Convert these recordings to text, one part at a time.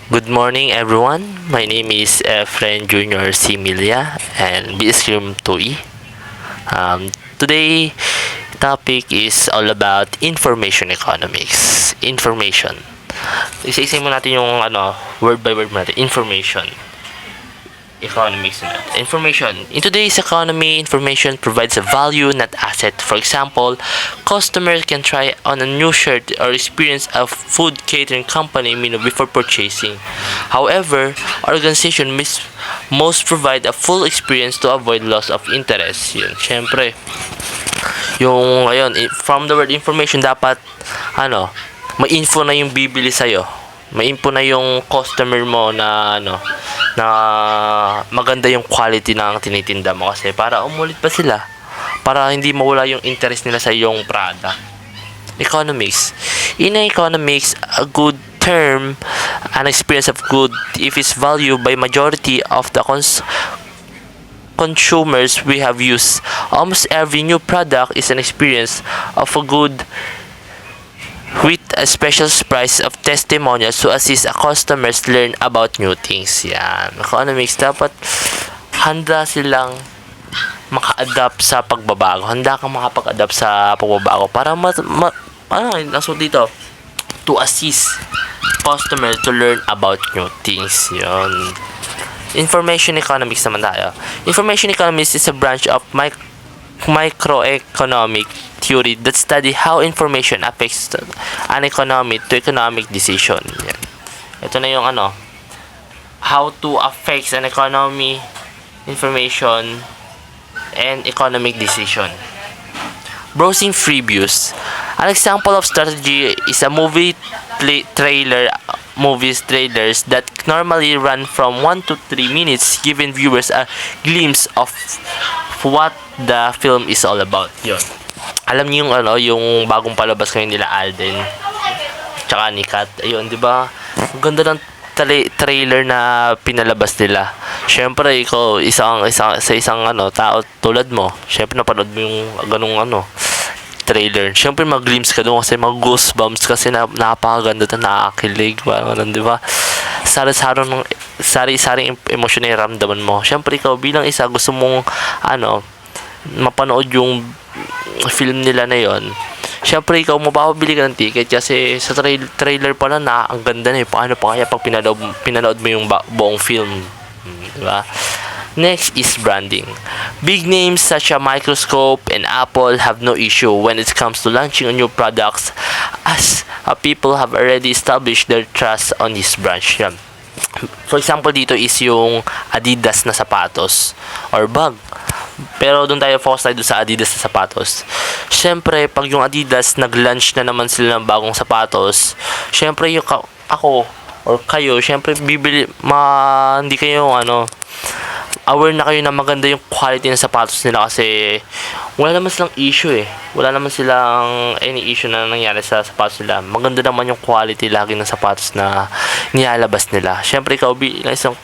Good morning, everyone. My name is Efren Junior Similia and BSCM 2E. Today, topic is all about information economics. Information. Isa-isa mo natin yung word by word natin. Information. Economics na. Information. In today's economy, information provides a value, not asset. For example, customers can try on a new shirt or experience a food catering company menu before purchasing. However, organization most provide a full experience to avoid loss of interest. Yun, syempre. Yung, ayun, from the word information, dapat, may info na yung bibili sa'yo. May info na yung customer mo na na maganda yung quality ng tinitinda mo kasi para umulit pa sila, para hindi mawala yung interest nila sa iyong product. Economics. In economics, a good term, an experience of good if is valued by majority of the consumers we have used. Almost every new product is an experience of a good with a special price of testimonials to assist a customers learn about new things. Yan. Economics, dapat handa silang maka-adapt sa pagbabago. Handa kang makapag-adapt sa pagbabago para naso dito, to assist customers to learn about new things. Yan. Information economics naman tayo. Information economics is a branch of microeconomic theory that study how information affects an economy to economic decision. Yan. Ito na yung how to affects an economy, information, and economic decision. Browsing previews. An example of strategy is a movies trailers that normally run from 1 to 3 minutes, giving viewers a glimpse of what the film is all about. Yon. Alam niyo yung bagong palabas ngayon nila Alden tsaka ni Kat. Ayun, 'di ba? Ang ganda ng trailer na pinalabas nila. Syempre ikaw isang tao tulad mo, syempre napanood mo yung ganung trailer. Syempre mag-glimpse ka doon kasi mag-goosebumps kasi napakaganda at nakakakilig. Parang 'di ba? Sari-saring emosyon na ramdaman mo. Syempre ikaw bilang isa gusto mong mapanood yung film nila na yon. Syempre ikaw mapapabili ka ng ticket kasi sa trailer pa lang ang ganda na paano pa kaya pag pinanood mo yung buong film, di ba? Next is branding. Big names such as Microsoft and Apple have no issue when it comes to launching new products as people have already established their trust on this brand. Yan. For example, dito is yung Adidas na sapatos or bag. Pero doon tayo focus tayo sa Adidas na sapatos. Syempre, pag yung Adidas nag-launch na naman sila ng bagong sapatos, syempre yung ako or kayo, syempre hindi kayo aware na kayo na maganda yung quality ng sapatos nila kasi wala naman silang issue wala naman silang any issue na nangyari sa sapatos nila. Maganda naman yung quality lagi ng sapatos na nilalabas nila. Syempre ikaw bilang isang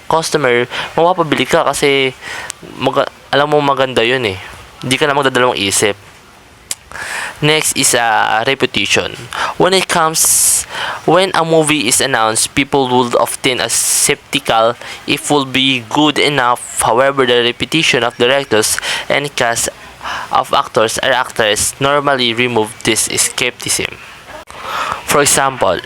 customer, mapapabili ka kasi alam mo maganda yun hindi ka na magdadalawang isip. Next is reputation. When a movie is announced, people would often are skeptical if will be good enough. However, the reputation of directors and cast of actors or actresses normally remove this skepticism. For example,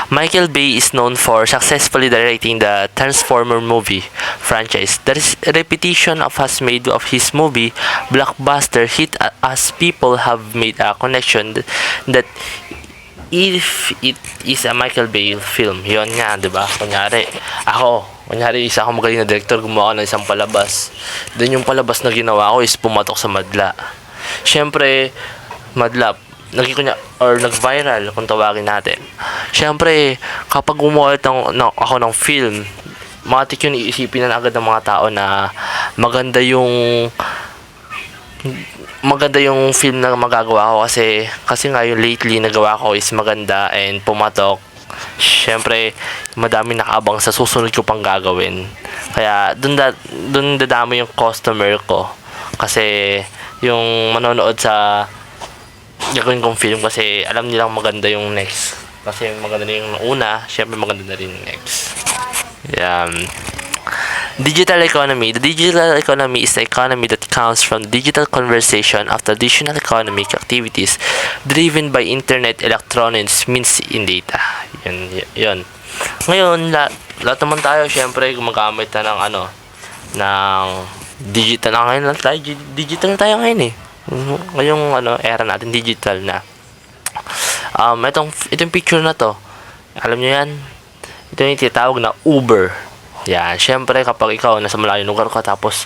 Michael Bay is known for successfully directing the Transformer movie franchise. The reputation has made of his movie blockbuster hit as people have made a connection that if it is a Michael Bay film. Yon nga, 'di ba? Kunyari isa ako magaling na director, gumawa ng isang palabas. Then yung palabas na ginawa ko is pumatok sa madla. Syempre, madla nag-viral kung tawagin natin. Syempre, kapag gumawa ako ng film, matik yun iisipin na agad ng mga tao na maganda yung film na magagawa ko kasi nga yung lately nagawa ko is maganda and pumatok. Syempre, madami nakaabang sa susunod ko pang gagawin. Kaya dun dadami yung customer ko kasi yung manonood sa gagawin kong film kasi alam nilang maganda yung next Kasi maganda na yung una, syempre maganda na rin yung next. Yan. Digital economy. The digital economy is the economy that comes from digital conversation of traditional economic activities driven by internet, electronics, means in data. Yun. Ngayon, lahat naman tayo, syempre, gumagamit na ng ng digital na ngayon lang tayo. Digital tayo ngayon eh. Ngayong era natin, digital na. Itong picture na to, alam nyo yan? Ito yung tinatawag na Uber. Yan, syempre kapag ikaw nasa malayong lugar ka tapos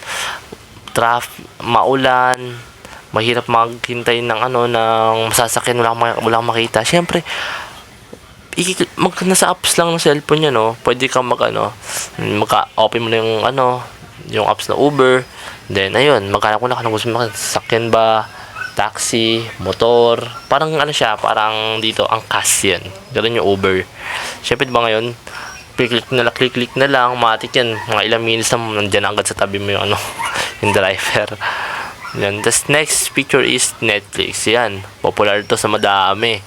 maulan, mahirap maghintay ng ng sasakyan, wala kang makita. Syempre, nasa apps lang ng cellphone niya, no? Pwede kang maka-open mo na yung apps na Uber. Then, ayun, maghanap ko na kung gusto mo sasakyan ba, taxi, motor. Parang parang dito, angkas yan. Ganun yung Uber. Syempre, diba ngayon, click na lang, matik yan. Mga ilang minutes na nandiyan agad sa tabi mo yung yung driver. Yan. Tapos next picture is Netflix. Yan. Popular to sa madami.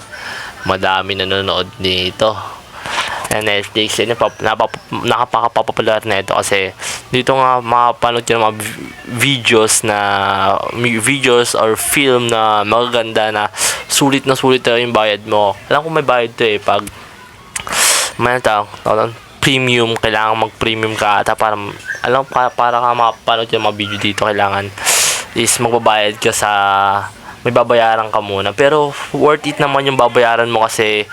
Madami nanonood dito. And Netflix, yan nakapakapopular na ito kasi dito nga makapanood yung mga videos or film na magaganda na sulit yung bayad mo. Alam ko may bayad to pag may premium, kailangan mag-premium ka ata para ka makapanood yung mga video dito, kailangan is magbabayad ka may babayaran ka muna, pero worth it naman yung babayaran mo kasi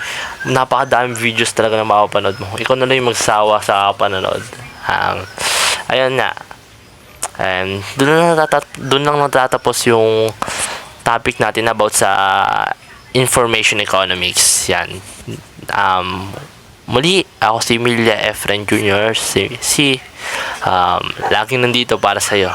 napakadaming videos talaga na mapapanood mo. Ikaw na lang yung magsawa sa panonood. Ayun nga, and doon lang natatapos yung topic natin about sa information economics. Yan. Muli, ako si Emilia Efren Jr. Laging nandito para sa'yo.